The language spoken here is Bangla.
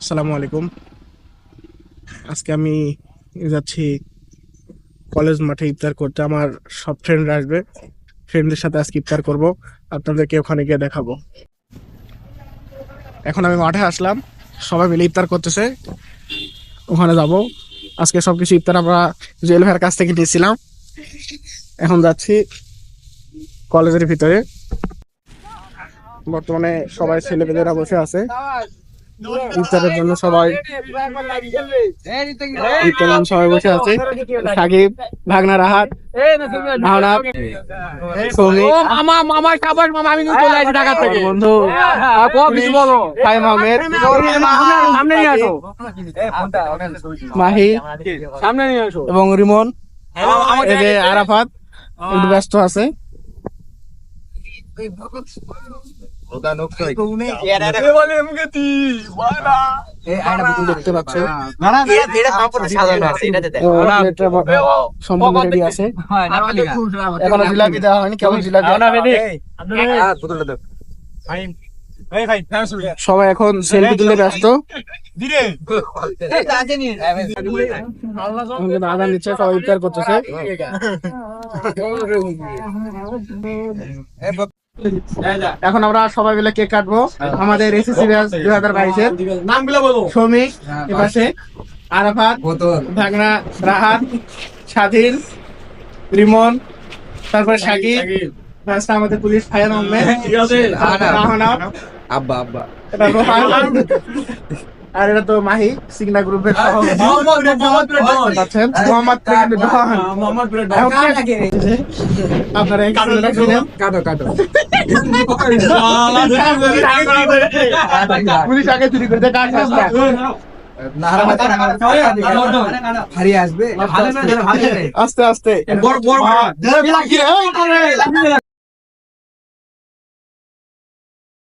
আসসালামু আলাইকুম। আজকে আমি যাচ্ছি কলেজ মাঠে ইফতার করতে। আমার সব ফ্রেন্ডরা আসবে, ফ্রেন্ডদের সাথে আজকে ইফতার করব, আপনাদেরকে ওখানে গিয়ে দেখাবো। এখন আমি মাঠে আসলাম, সবাই মিলে ইফতার করতেছে, ওখানে যাব। আজকে সবকিছু ইফতার আমরা জুয়েল ভাইয়ের কাছ থেকে নিয়েছিলাম। এখন যাচ্ছি কলেজের ভিতরে। বর্তমানে সবাই ছেলেমেয়েরা বসে আছে ইফতারের জন্য। সবাই বসে আছে। সাকিব, ভাগনা রাহাত, ভাওনাথ, সৌমিক, বন্ধু ফাহিম আহমেদ, মাহি এবং রিমন। এই যে আরাফাত একটু ব্যস্ত আছে। দেখতে পাচ্ছ সম্পূর্ণ রেডি আছে। এখনো জিলাপি দেওয়া হয়নি। কেমন জিলাপি? সবাই এখন সেলফি তুলে ব্যস্ত। আদান নিচ্ছে, সবাই ইফতার করতেছে। এখন আমরা সবাই মিলে কেক কাটবো। আমাদের এসএসসি ব্যাচ 2022-এর নামগুলো বলো। সৌমিক এপাশে, আরাফাত, ভাগনা রাহাত, স্বাধীন, রিমন, তারপরে সাকিব, আমাদের পুলিশ ফাহিম আহমেদ, আব্বা আব্বা, এটা রোহান, আর এটা তো মাহি সিগনা গ্রুপের আপনারা পুলিশ আগে চুরি করতে আস্তে আস্তে